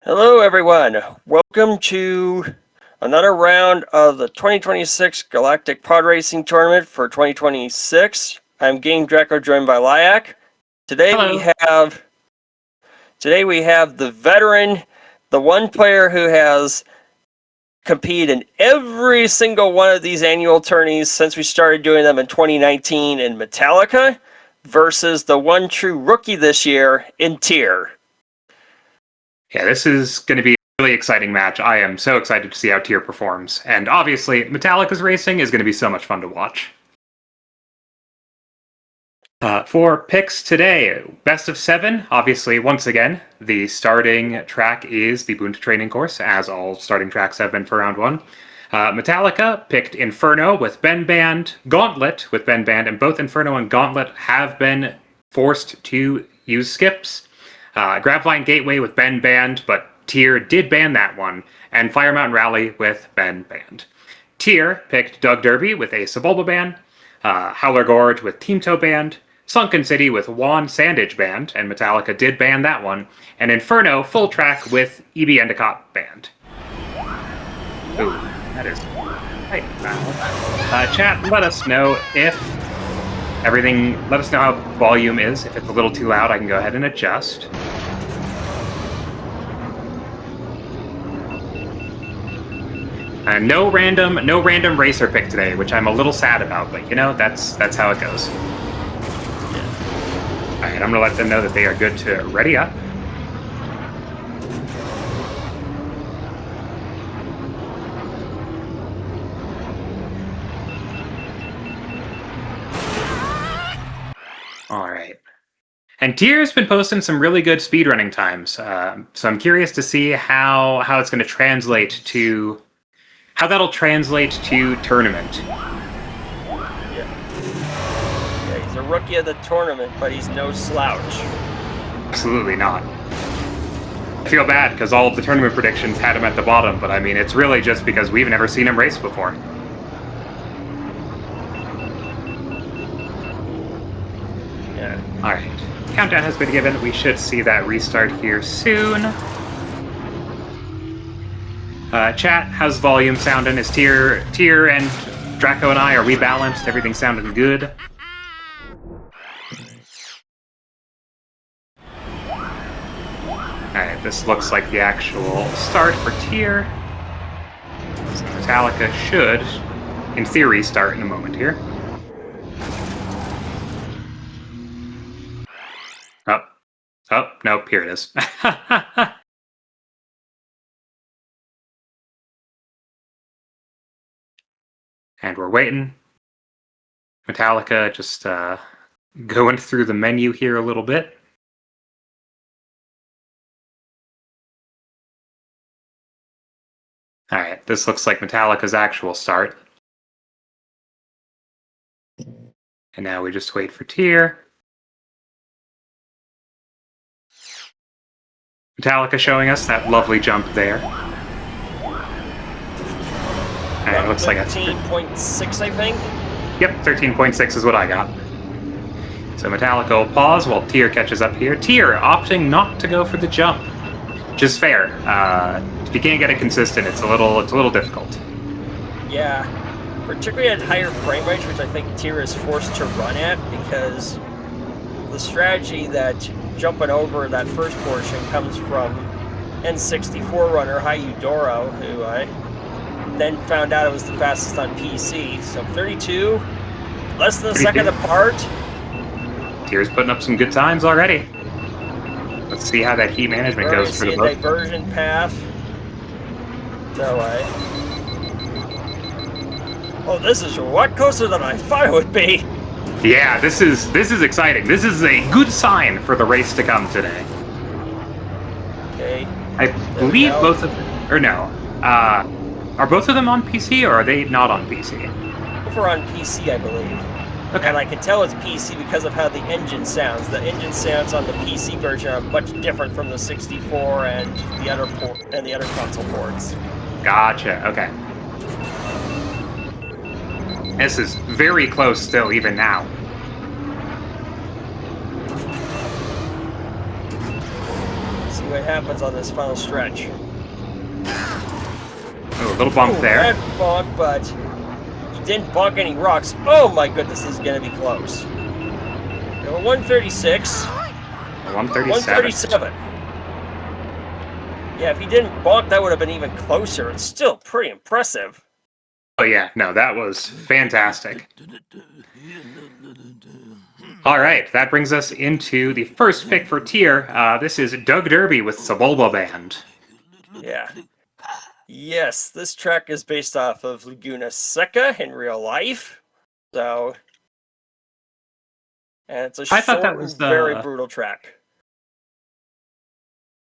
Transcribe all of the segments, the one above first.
Hello everyone, welcome to another round of the 2026 Galactic Podracing Tournament for 2026. I'm Game Draco, joined by Lyak. Today we have the veteran, the one player who has competed in every single one of these annual tourneys since we started doing them in 2019 in Metallica, versus the one true rookie this year in Tier. Yeah, this is going to be a really exciting match. I am so excited to see how Tier performs. And obviously, Metallica's racing is going to be so much fun to watch. For picks today, best of 7. Obviously, once again, the starting track is the Boonta training course, as all starting tracks have been for round 1. Metallica picked Inferno with Ben Band, Gauntlet with Ben Band, and both Inferno and Gauntlet have been forced to use skips. Grapevine Gateway with Ben Band, but Tier did ban that one, and Fire Mountain Rally with Ben Band. Tier picked Doug Derby with a Sebulba ban, Howler Gorge with Team Toe Band, Sunken City with Juan Sandage Band, and Metallica did ban that one, and Inferno full track with EB Endicott Band. Ooh, that is right. Chat, let us know if let us know how volume is. If it's a little too loud, I can go ahead and adjust. No random racer pick today, which I'm a little sad about, but you know, that's how it goes. Alright, I'm gonna let them know that they are good to ready up. Alright. And Tier's been posting some really good speedrunning times, so I'm curious to see how it's going to translate to... how that'll translate to tournament. Yeah, he's a rookie of the tournament, but he's no slouch. Absolutely not. I feel bad because all of the tournament predictions had him at the bottom, but I mean, it's really just because we've never seen him race before. Yeah. Alright. Countdown has been given. We should see that restart here soon. Chat, how's volume sounding? Is Tier and Draco and I, are we balanced? Everything sounding good? Alright, this looks like the actual start for Tier. So Metallica should, in theory, start in a moment here. Oh, nope, here it is. And we're waiting. Metallica just going through the menu here a little bit. Alright, this looks like Metallica's actual start. And now we just wait for Tier. Metallica showing us that lovely jump there. And it looks like 13.6, I think? Yep, 13.6 is what I got. So Metallica will pause while Tier catches up here. Tier opting not to go for the jump. Which is fair. If you can't get it consistent, it's a little difficult. Yeah, particularly at higher frame rates, which I think Tier is forced to run at, because the strategy that jumping over that first portion comes from N64 runner Hayudoro, who I then found out it was the fastest on PC. So 32, less than a second apart. Tier's putting up some good times already. Let's see how that heat management goes for the both. Diversion path. So oh, this is a lot closer than I thought it would be. Yeah, this is exciting. This is a good sign for the race to come today. Okay. I believe both of them, or no, are both of them on PC or are they not on PC? Both are on PC, I believe. Okay. And I can tell it's PC because of how the engine sounds. The engine sounds on the PC version are much different from the 64 and the other console ports. Gotcha. Okay. This is very close still, even now. See see what happens on this final stretch. Oh, a little bump there. That bonk, but he didn't bonk any rocks. Oh my goodness, this is going to be close. 136. 137. Yeah, if he didn't bonk, that would have been even closer. It's still pretty impressive. Oh yeah, no, that was fantastic. All right, that brings us into the first pick for tier. This is Doug Derby with Sebulba Band. Yeah. Yes, this track is based off of Laguna Seca in real life. So, and it's a short, very brutal track.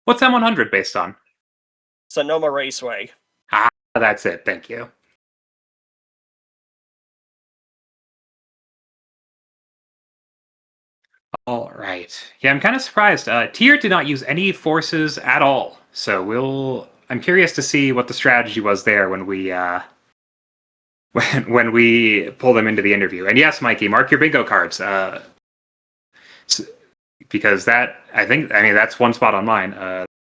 What's M100 based on? Sonoma Raceway. Ah, that's it. Thank you. All right. Yeah, I'm kind of surprised. Tier did not use any forces at all. So I'm curious to see what the strategy was there when we when we pull them into the interview. And yes, Mikey, mark your bingo cards. Because I mean that's one spot on mine.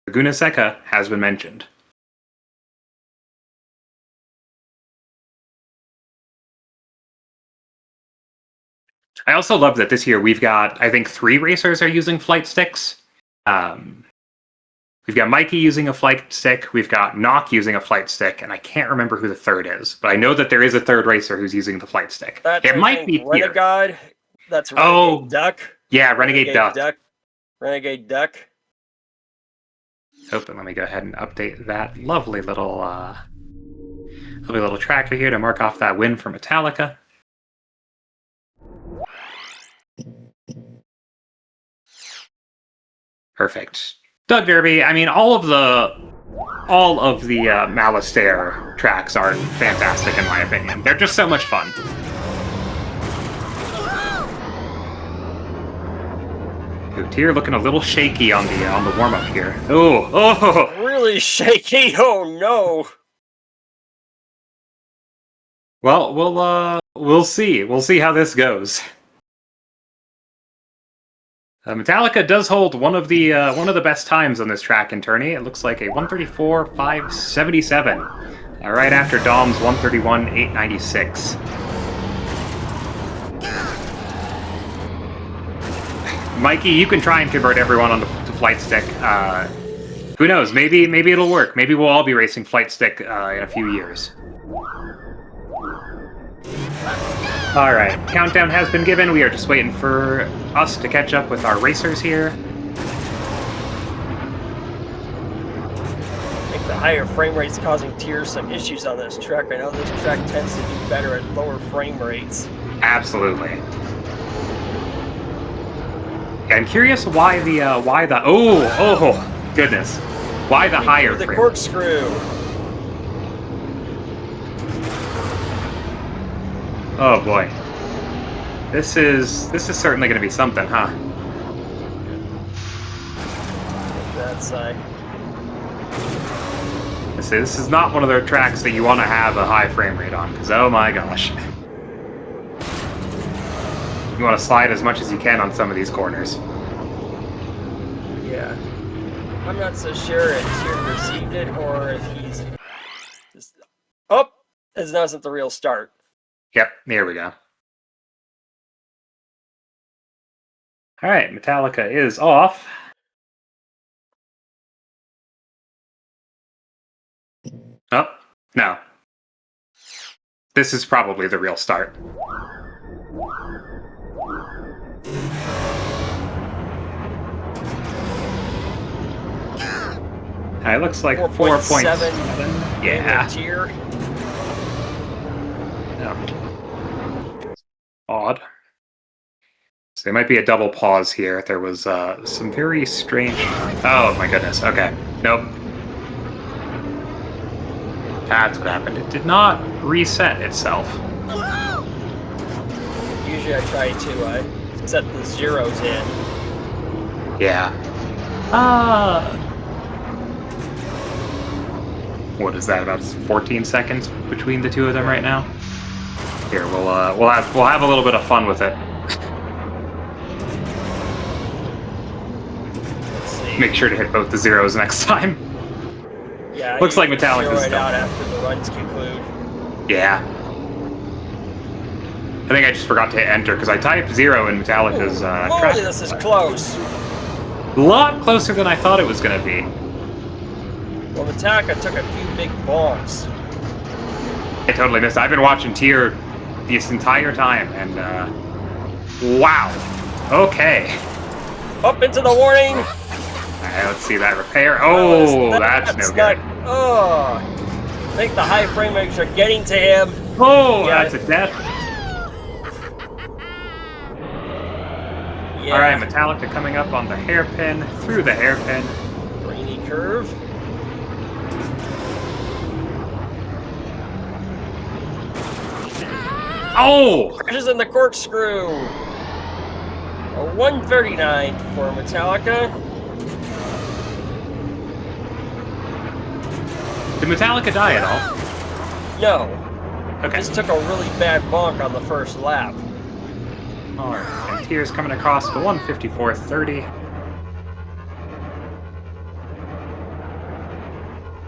Laguna Seca has been mentioned. I also love that this year we've got, I think 3 racers are using flight sticks. We've got Mikey using a flight stick, we've got Nock using a flight stick, and I can't remember who the third is, but I know that there is a third racer who's using the flight stick. It might be Renegade. That's Renegade Duck. Yeah, Renegade Duck. Renegade Duck. Oh, but let me go ahead and update that lovely little tractor here to mark off that win for Metallica. Perfect. Doug Derby, I mean, all of the Malastare tracks are fantastic in my opinion. They're just so much fun. Tier looking a little shaky on the warm up here. Oh, really shaky. Oh no. Well, we'll see. We'll see how this goes. Metallica does hold one of the best times on this track in tourney. It looks like a 134.577, right after Dom's 131.896. Mikey, you can try and convert everyone onto flight stick. Who knows? Maybe it'll work. Maybe we'll all be racing flight stick in a few years. All right, countdown has been given. We are just waiting for us to catch up with our racers here. I think the higher frame rates causing Tier some issues on this track. I know this track tends to do better at lower frame rates. Absolutely. I'm curious why the oh goodness, why the higher the frame corkscrew. Oh boy, this is certainly going to be something, huh? That's This is not one of the tracks that you want to have a high frame rate on, because oh my gosh, you want to slide as much as you can on some of these corners. Yeah, I'm not so sure if Tier received it or if he's just this wasn't the real start. Yep, here we go. All right, Metallica is off. Oh, no. This is probably the real start. It looks like 4.7. Yeah. Tier. No. Odd. So there might be a double pause here. There was some very strange... Oh my goodness, okay. Nope. That's what happened. It did not reset itself. Usually I try to set the zeros in. Yeah. What is that, about 14 seconds between the two of them right now? Here, we'll have a little bit of fun with it. Let's see. make sure to hit both the zeros next time. Yeah, Looks like you Metallica's zero it done. out after the runs conclude. Yeah. I think I just forgot to hit enter because I typed 0 in Metallica's Holy, track. this is close. A lot closer than I thought it was going to be. Well, Metallica took a few big bonks. I totally missed it. I've been watching Tier this entire time, and wow. Okay. Up into the warning. Alright, let's see that repair. Oh, that's no good. Oh, I think the high frame rates are getting to him. Oh, Yeah. that's a death. Yeah. Alright, Metallica coming up on the hairpin, through the hairpin. Rainy curve. Oh! Crashes in the corkscrew. A 139 for Metallica. Did Metallica die at all? No. Okay. Just took a really bad bonk on the first lap. Alright, and Tier's coming across the 154.30.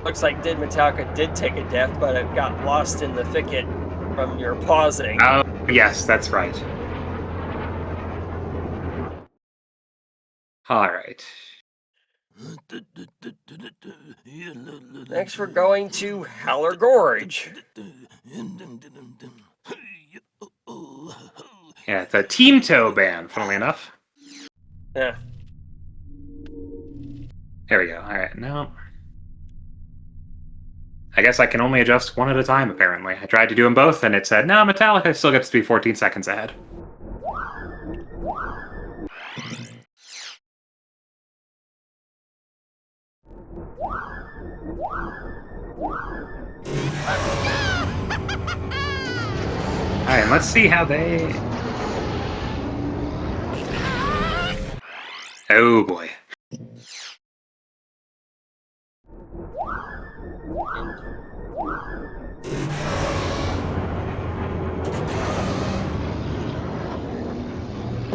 Looks like Metallica did take a death, but it got lost in the thicket from your pausing. Oh, yes, that's right. Alright. Next, we're going to Howler Gorge. Yeah, it's a Team Toe band, funnily enough. Yeah. There we go. Alright, now... I guess I can only adjust one at a time, apparently. I tried to do them both, and it said, no, Metallica still gets to be 14 seconds ahead. Alright, let's see how they... Oh boy.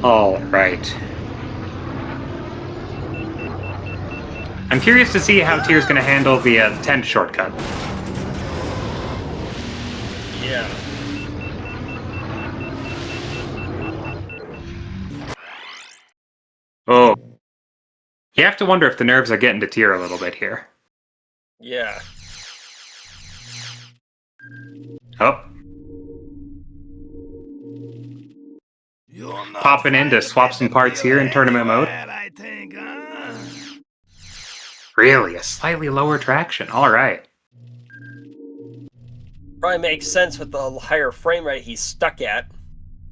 All right. I'm curious to see how Tier's going to handle the tent shortcut. Yeah. Oh. You have to wonder if the nerves are getting to Tier a little bit here. Yeah. Oh. Popping in to swap some parts here in tournament mode. Really? A slightly lower traction. Alright. Probably makes sense with the higher frame rate he's stuck at.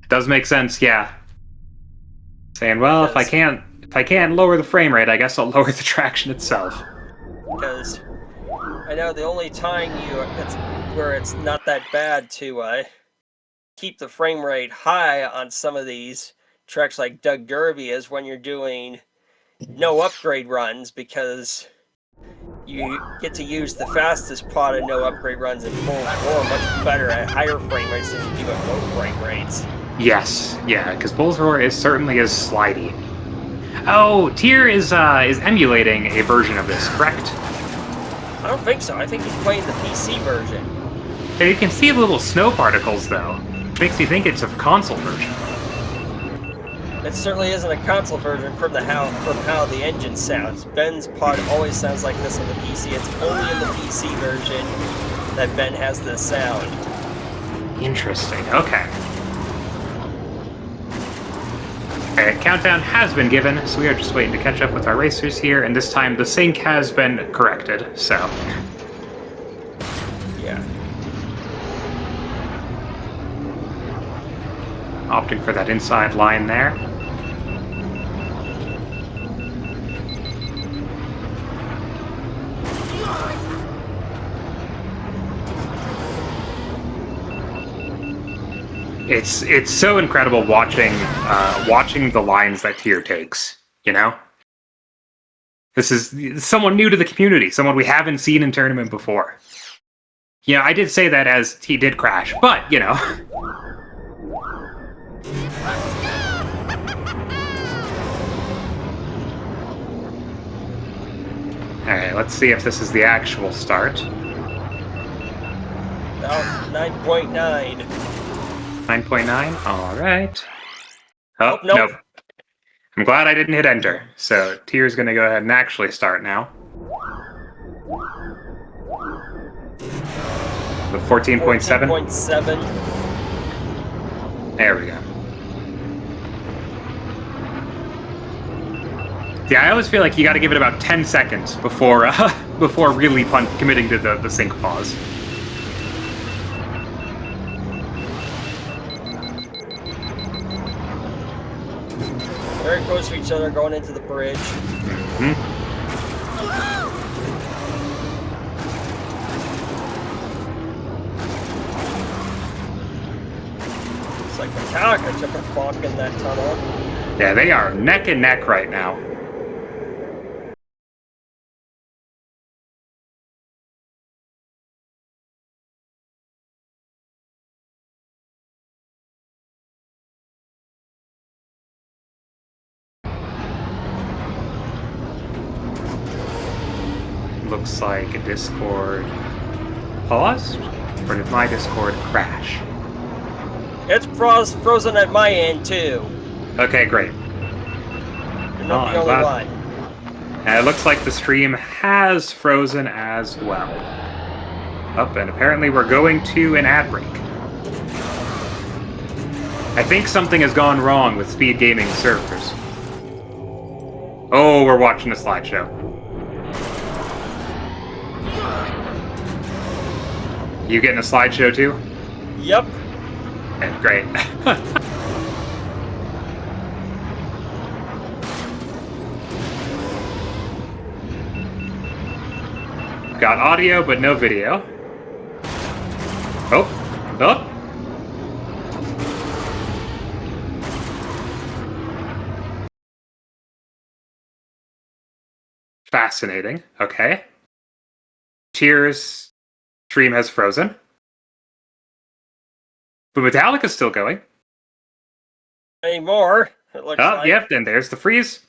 Does make sense, yeah. Saying, well, if I can't lower the frame rate, I guess I'll lower the traction itself. Because I know the only time where it's not that bad to keep the frame rate high on some of these tracks like Doug Derby is when you're doing no upgrade runs, because you get to use the fastest pot of no upgrade runs in Bulls Roar much better at higher frame rates than you do at low frame rates. Yes, yeah, because Bulls Roar certainly is slidey. Oh, Tier is emulating a version of this, correct? I don't think so. I think he's playing the PC version. And you can see little snow particles, though. Makes me think it's a console version. It certainly isn't a console version from how the engine sounds. Ben's pod always sounds like this on the PC. It's only in the PC version that Ben has this sound. Interesting, okay. Alright, countdown has been given, so we are just waiting to catch up with our racers here, and this time the sync has been corrected, so... Yeah. Opting for that inside line there. It's so incredible watching the lines that Tier takes, you know? This is someone new to the community, someone we haven't seen in tournament before. Yeah, I did say that as he did crash, but, you know. Alright, let's see if this is the actual start. About 9.9. 9.9? Alright. Oh, Nope. nope. I'm glad I didn't hit enter. So, Tier's gonna go ahead and actually start now. The 14.7? 14.7. There we go. Yeah, I always feel like you gotta give it about 10 seconds before before really committing to the sync pause. Very close to each other going into the bridge. Mm-hmm. It's like Metallica took a funk in that tunnel. Yeah, they are neck and neck right now. Looks like a Discord paused, or did my Discord crash? It's frozen at my end too. Okay, great. You're not the only one. And it looks like the stream has frozen as well. Oh, and apparently we're going to an ad break. I think something has gone wrong with Speed Gaming servers. Oh, we're watching a slideshow. You getting a slideshow too? Yep. Okay, great. Got audio, but no video. Oh, oh. Fascinating. Okay. Tears stream has frozen. But Metallica's still going. Anymore, it looks like. Yep, and there's the freeze.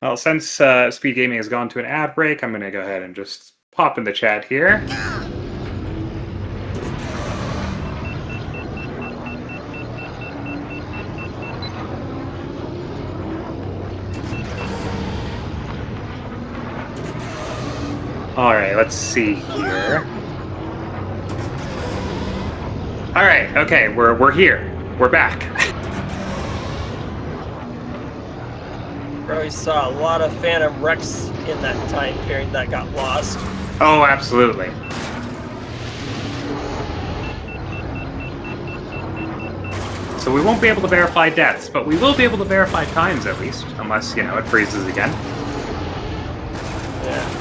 Well, since Speed Gaming has gone to an ad break, I'm going to go ahead and just pop in the chat here. Alright, let's see here. Alright, okay, we're here. We're back. Probably saw a lot of Phantom wrecks in that time period that got lost. Oh, absolutely. So we won't be able to verify deaths, but we will be able to verify times at least, unless, you know, it freezes again. Yeah.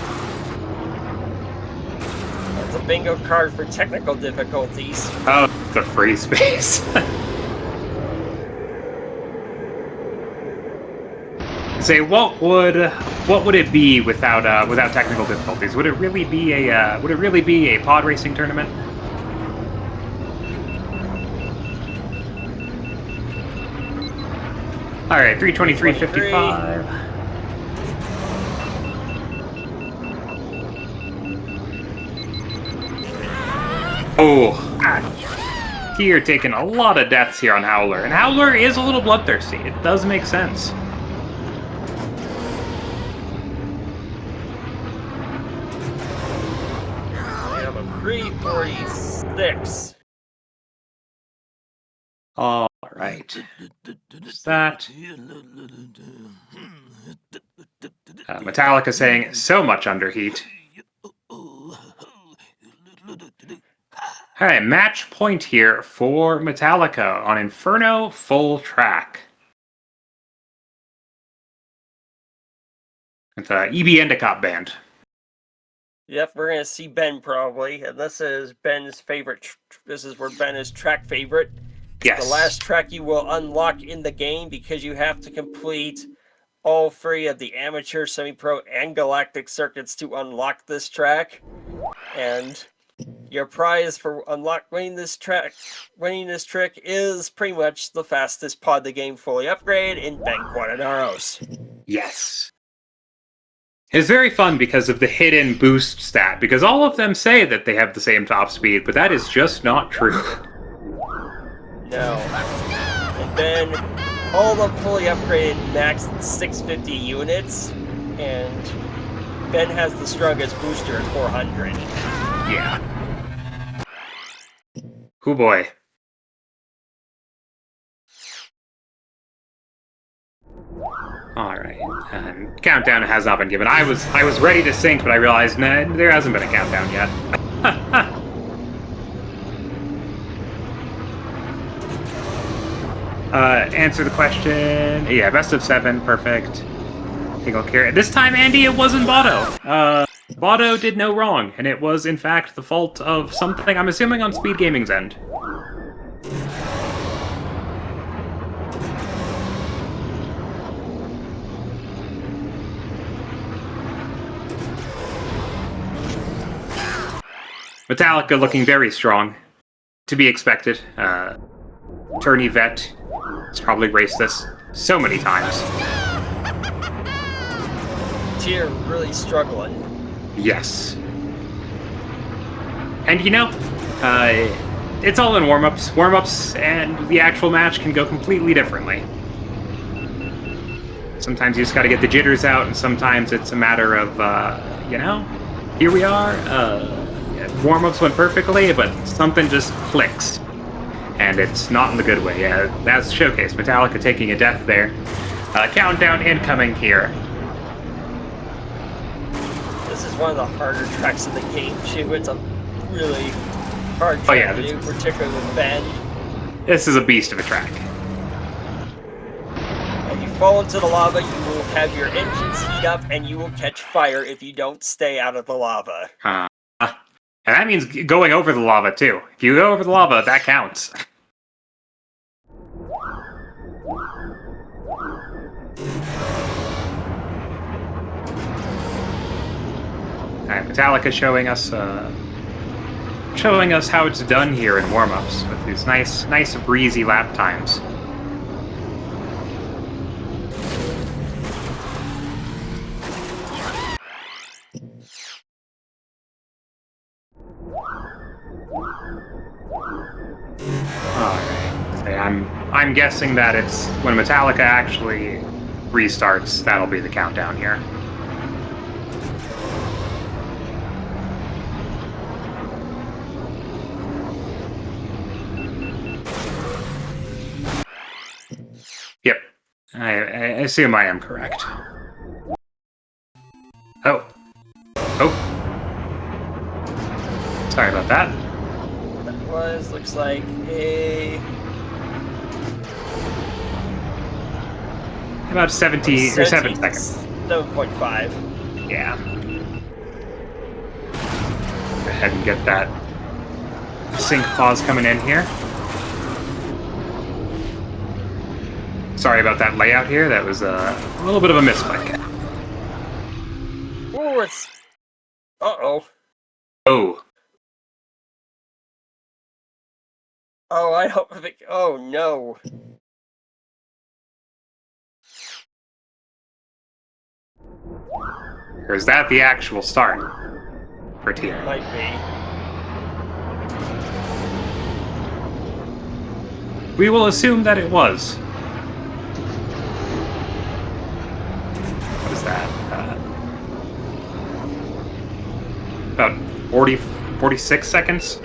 That's a bingo card for technical difficulties. Oh, the free space. Say, what would it be without without technical difficulties? Would it really be a pod racing tournament? All right, 323.55. Oh, here taking a lot of deaths here on Howler, and Howler is a little bloodthirsty. It does make sense. We have a 346. All right. Just that. Metallica saying so much underheat. All right, match point here for Metallica on Inferno full track. It's EB Endicott band. Yep, we're gonna see Ben probably, and this is Ben's favorite. This is where Ben is track favorite. Yes. The last track you will unlock in the game because you have to complete all three of the amateur, semi-pro, and galactic circuits to unlock this track. And your prize for winning this trick is pretty much the fastest pod the game fully upgrade in Ben Quadanaros. Yes. It's very fun because of the hidden boost stat, because all of them say that they have the same top speed, but that is just not true. No. And then all of them fully upgraded max 650 units, and Ben has the strongest booster at 400. Yeah. Oh boy. Alright, and countdown has not been given. I was ready to sync, but I realized, nah, there hasn't been a countdown yet. Answer the question. Yeah, best of 7, perfect. Single carry. This time, Andy, it wasn't Botto. Botto did no wrong, and it was, in fact, the fault of something, I'm assuming, on Speed Gaming's end. Metallica looking very strong. To be expected. Tourney vet has probably raced this so many times. Tier really struggling. Yes. And you know, it's all in warm-ups. Warm-ups and the actual match can go completely differently. Sometimes you just gotta get the jitters out, and sometimes it's a matter of, you know, here we are, warm-ups went perfectly, but something just clicks. And it's not in the good way. Yeah, that's showcase. Metallica taking a death there. Countdown incoming here. This is one of the harder tracks in the game, too. It's a really hard track to do, particularly with Ben. This is a beast of a track. If you fall into the lava, you will have your engines heat up, and you will catch fire if you don't stay out of the lava. And that means going over the lava, too. If you go over the lava, that counts. Alright, Metallica showing us how it's done here in warm-ups with these nice breezy lap times. I'm guessing that it's when Metallica actually restarts, that'll be the countdown here. Yep. I assume I am correct. Oh. Sorry about that. That looks like a... About 70 or 7 seconds. 7.5. Yeah. Go ahead and get that sync pause coming in here. Sorry about that layout here. That was a little bit of a misclick. Ooh, it's... Uh-oh. Oh. Oh, I hope... Oh, no. Or is that the actual start for Tier? It might be. We will assume that it was. What is that? About 46 seconds?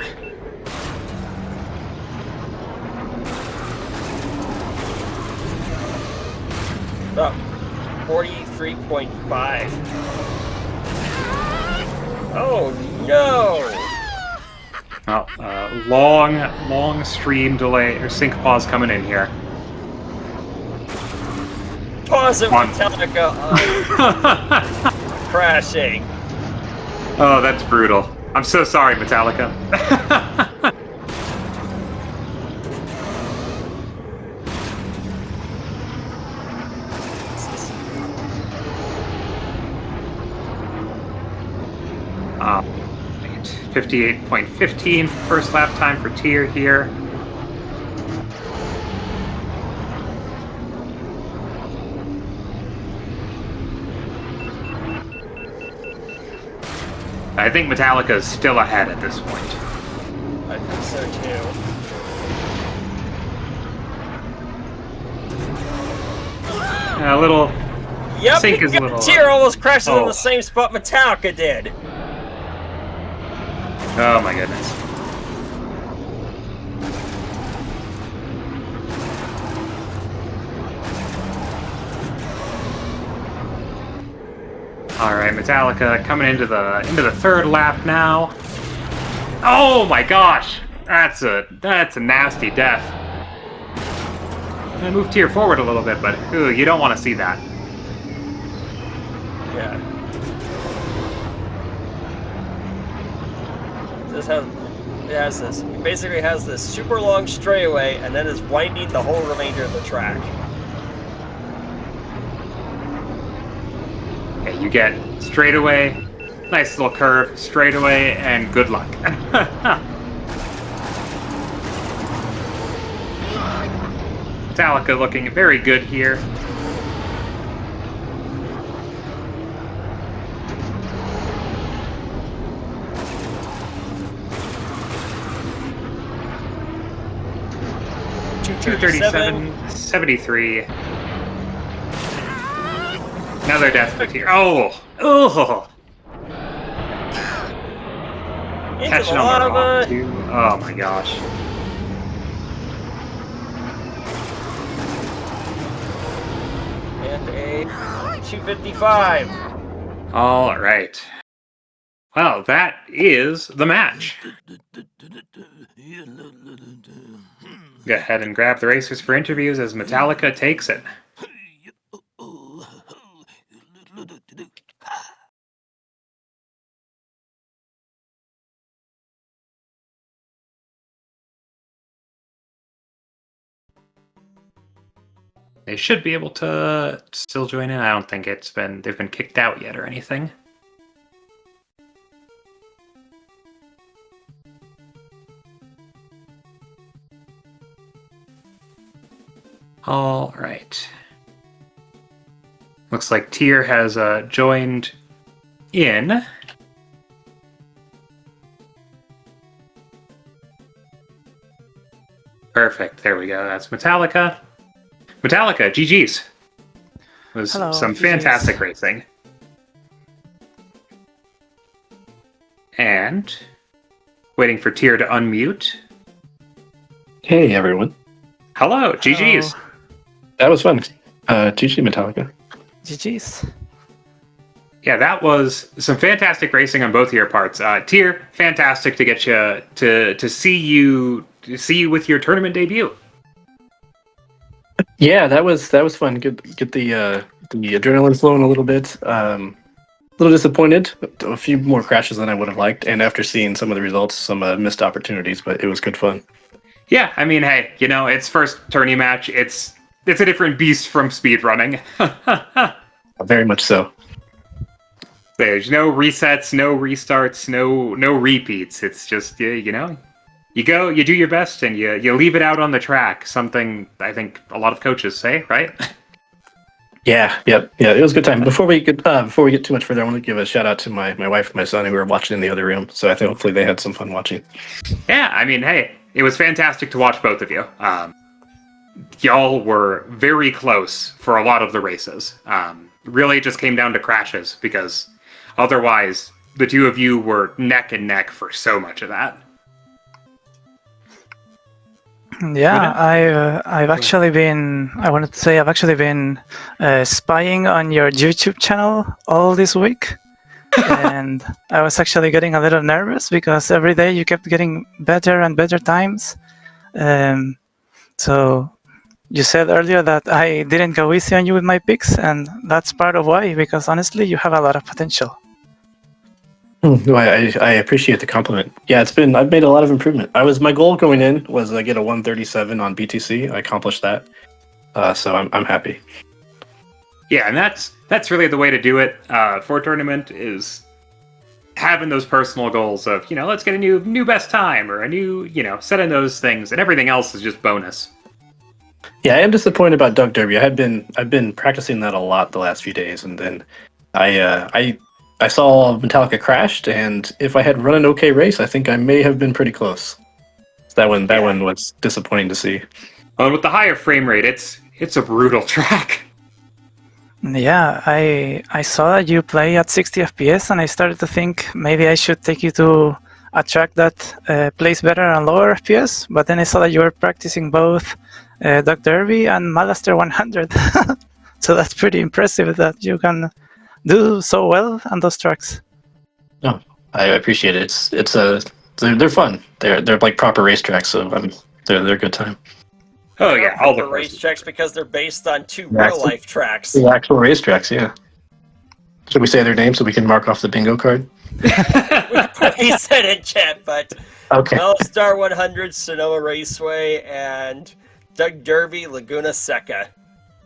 About 43.5. Oh, no! Oh, long stream delay, or sync pause coming in here. Pause it, Metallica! Crashing. Oh, that's brutal. I'm so sorry, Metallica. uh, 58.15 first lap time for Tier here. I think Metallica's still ahead at this point. I think so too. A little... Yep, Sync is a little... Tier almost crashes in Oh. the same spot Metallica did. Oh my goodness. Alright, Metallica coming into the third lap now. Oh my gosh! That's a nasty death. I'm gonna move Tier forward a little bit, but ooh, you don't want to see that. Yeah. It basically has this super long straightaway and then is winding the whole remainder of the track. Okay, you get straightaway, nice little curve, straightaway, and good luck. Metallica looking very good here. .237, 73. Another death for Tier. Oh! Oh! Into Catching the on the lava. rock, too. Oh my gosh. And a 255. All right. Well, that is the match. Go ahead and grab the racers for interviews as Metallica takes it. They should be able to still join in. I don't think they've been kicked out yet or anything. All right. Looks like Tier has joined in. Perfect. There we go. That's Metallica. Metallica, GG's. It was Hello, some GG's. fantastic racing. And waiting for Tier to unmute. Hey everyone, Hello, GG's. Hello. that was fun. GG Metallica. GG's. Yeah, that was some fantastic racing on both of your parts. Tier, fantastic to get you to see you with your tournament debut. Yeah, that was fun. Get the adrenaline flowing a little bit. A little disappointed. A few more crashes than I would have liked, and after seeing some of the results, some missed opportunities. But it was good fun. Yeah, I mean, hey, it's first tourney match. It's a different beast from speedrunning. Very much so. There's no resets, no restarts, no repeats. It's just you go, you do your best, and you leave it out on the track. Something I think a lot of coaches say, right? Yeah, yep, yeah. It was a good time. Before we get too much further, I want to give a shout out to my wife and my son who were watching in the other room. So I think hopefully they had some fun watching. Yeah, I mean, hey, it was fantastic to watch both of you. Y'all were very close for a lot of the races. Really just came down to crashes because otherwise the two of you were neck and neck for so much of that. Yeah, I've actually been. I wanted to say I've actually been spying on your YouTube channel all this week, and I was actually getting a little nervous because every day you kept getting better and better times. So you said earlier that I didn't go easy on you with my picks, and that's part of why. Because honestly, you have a lot of potential. Well, I appreciate the compliment. Yeah, I've made a lot of improvement. My goal going in was get a 137 on BTC. I accomplished that, so I'm happy. Yeah, and that's really the way to do it for a tournament is having those personal goals of let's get a new best time or a new setting those things, and everything else is just bonus. Yeah, I am disappointed about Doug Derby. I've been practicing that a lot the last few days, and then I I saw Metallica crashed, and if I had run an okay race, I think I may have been pretty close. That one was disappointing to see. Well, with the higher frame rate, it's a brutal track. Yeah, I saw that you play at 60 FPS, and I started to think maybe I should take you to a track that plays better on lower FPS. But then I saw that you were practicing both Duck Derby and Malaster 100. So that's pretty impressive that you can do so well on those tracks. No, I appreciate it. They're fun. They're like proper racetracks, so they're a good time. Oh yeah, all the racetracks because they're based on two Yeah, real life tracks. The actual racetracks, yeah. Should we say their names so we can mark off the bingo card? He said in chat, but Okay. Star 100, Sonoma Raceway, and Doug Derby, Laguna Seca.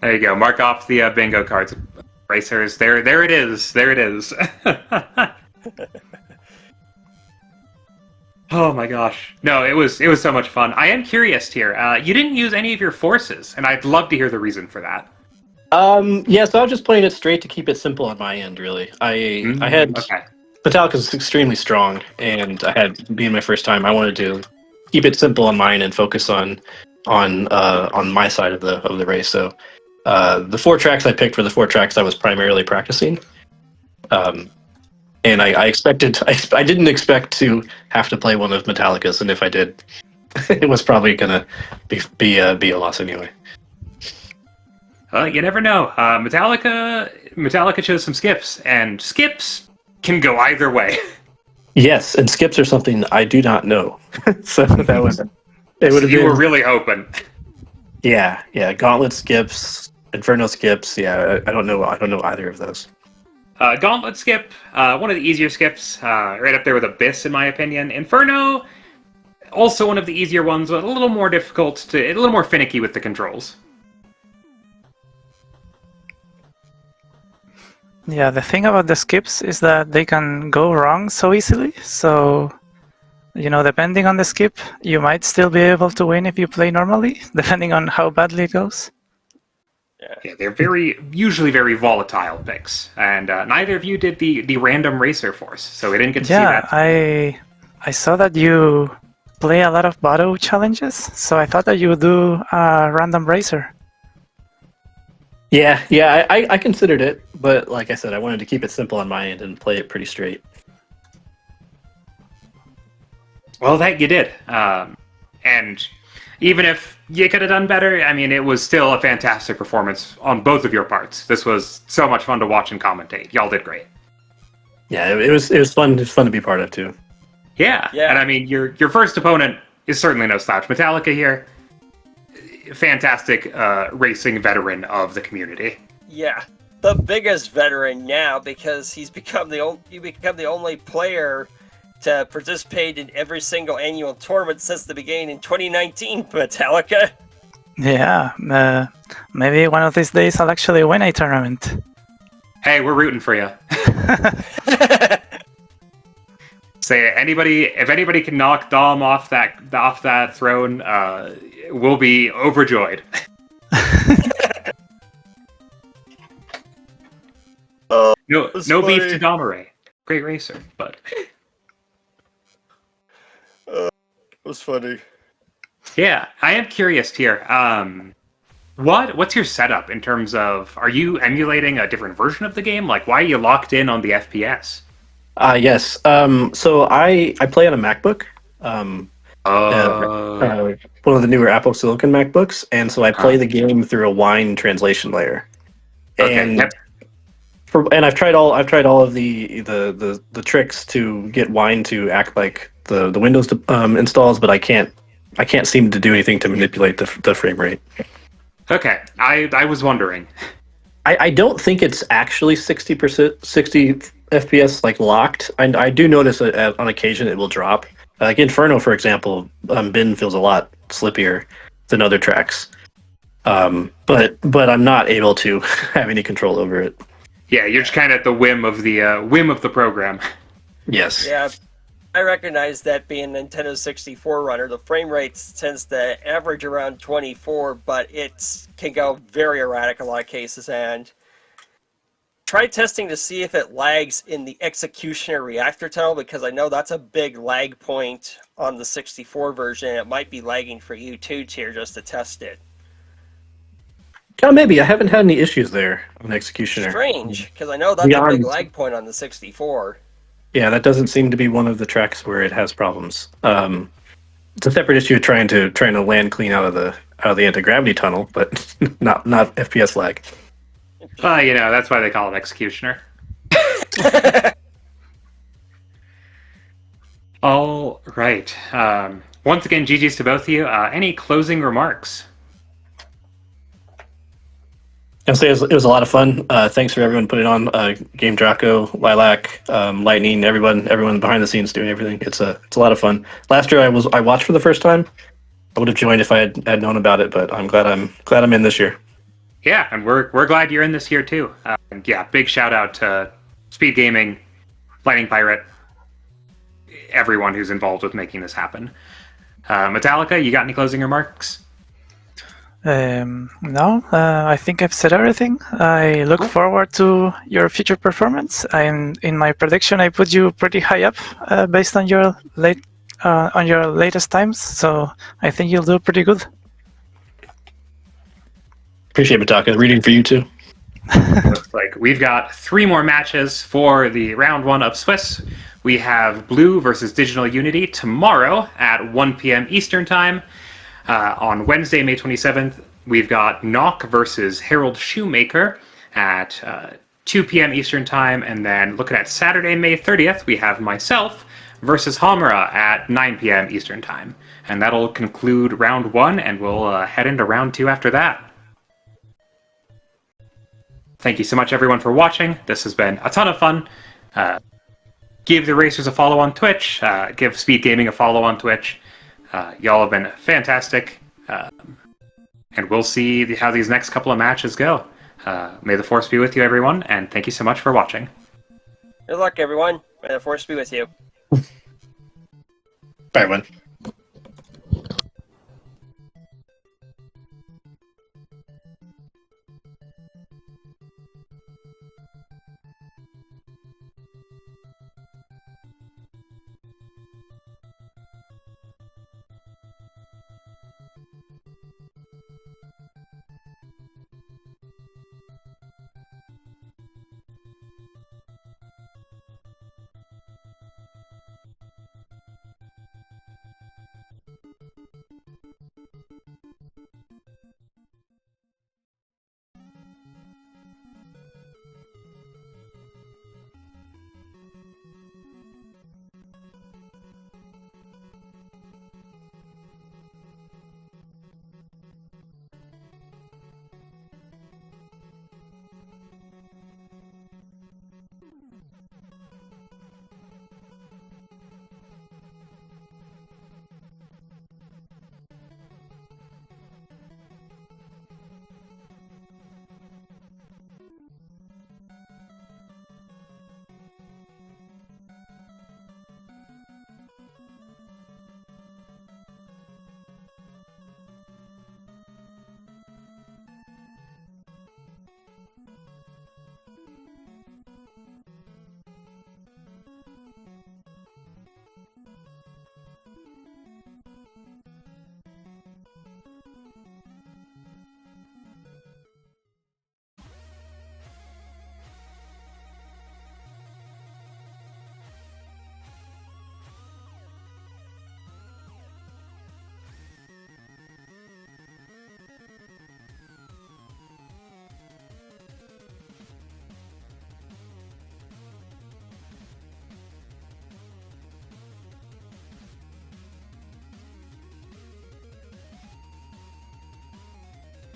There you go. Mark off the bingo cards, racers. There it is. There it is. Oh my gosh. No, it was so much fun. I am curious here. You didn't use any of your forces, and I'd love to hear the reason for that. Yeah, so I was just playing it straight to keep it simple on my end, really. I had Okay. Metallica's extremely strong, and I had being my first time, I wanted to keep it simple on mine and focus on my side of the race. So the 4 tracks I picked were the 4 tracks I was primarily practicing. And I didn't expect to have to play one of Metallica's, and if I did, it was probably gonna be a loss anyway. You never know. Metallica chose some skips, and skips can go either way. Yes, and skips are something I do not know. So that was it. Would have You been, were really hoping. yeah. Gauntlet skips, Inferno skips. Yeah, I don't know either of those. Gauntlet skip, one of the easier skips, right up there with Abyss, in my opinion. Inferno, also one of the easier ones, but a little more finicky with the controls. Yeah, the thing about the skips is that they can go wrong so easily. So, depending on the skip, you might still be able to win if you play normally, depending on how badly it goes. Yeah, they're usually very volatile picks, and neither of you did the random racer force, so we didn't get to see that. Yeah, I saw that you play a lot of Bato challenges, so I thought that you would do a random racer. Yeah, I considered it, but like I said, I wanted to keep it simple on my end and play it pretty straight. Well, that you did, and even if you could have done better, I mean, it was still a fantastic performance on both of your parts. This was so much fun to watch and commentate. Y'all did great. Yeah, it was fun. It was fun to be part of too. Yeah. And I mean, your first opponent is certainly no slouch. Metallica here, fantastic racing veteran of the community. Yeah, the biggest veteran now because you become the only player to participate in every single annual tournament since the beginning in 2019, Metallica. Yeah, maybe one of these days I'll actually win a tournament. Hey, we're rooting for you. Say if anybody can knock Dom off that throne, we'll be overjoyed. No beef to Domare. Great racer, but It was funny. Yeah, I am curious here. What's your setup in terms of, are you emulating a different version of the game? Like, why are you locked in on the FPS? Yes. So I play on a MacBook. One of the newer Apple Silicon MacBooks, and so I play the game through a Wine translation layer. Okay. And I've tried all of the tricks to get Wine to act like the Windows installs, but I can't seem to do anything to manipulate the frame rate. Okay, I was wondering. I don't think it's actually 60 FPS like locked. I do notice on occasion it will drop. Like Inferno, for example, bin feels a lot slippier than other tracks. But I'm not able to have any control over it. Yeah, you're just kind of at the whim of the program. Yes. Yeah, I recognize that being a Nintendo 64 runner, the frame rate tends to average around 24, but it can go very erratic in a lot of cases. And tried testing to see if it lags in the executioner reactor tunnel, because I know that's a big lag point on the 64 version. It might be lagging for you too, Tier, just to test it. Oh, maybe. I haven't had any issues there on Executioner. Strange, because I know that's a big lag point on the 64. Yeah, that doesn't seem to be one of the tracks where it has problems. It's a separate issue trying to land clean out of the anti-gravity tunnel, but not FPS lag. That's why they call it Executioner. All right. Once again, GG's to both of you. Any closing remarks? I'll say it was a lot of fun. Thanks for everyone putting on. Game Draco, Lilac, Lightning, everyone behind the scenes doing everything. It's a lot of fun. Last year I watched for the first time. I would have joined if I had known about it, but I'm glad I'm in this year. Yeah, and we're glad you're in this year too. And yeah, big shout out to Speed Gaming, Lightning Pirate, everyone who's involved with making this happen. Metallica, you got any closing remarks? No, I think I've said everything. I look forward to your future performance. In my prediction, I put you pretty high up based on your latest times. So I think you'll do pretty good. Appreciate Metallica. Reading for you too. Looks like we've got 3 more matches for the round 1 of Swiss. We have Blue versus Digital Unity tomorrow at 1 p.m. Eastern Time. On Wednesday, May 27th, we've got Knock versus Harold Shoemaker at 2 p.m. Eastern Time. And then looking at Saturday, May 30th, we have myself versus Hamura at 9 p.m. Eastern Time. And that'll conclude round 1, and we'll head into round 2 after that. Thank you so much, everyone, for watching. This has been a ton of fun. Give the Racers a follow on Twitch. Give Speed Gaming a follow on Twitch. Y'all have been fantastic. And we'll see how these next couple of matches go. May the Force be with you, everyone, and thank you so much for watching. Good luck, everyone. May the Force be with you. Bye, everyone.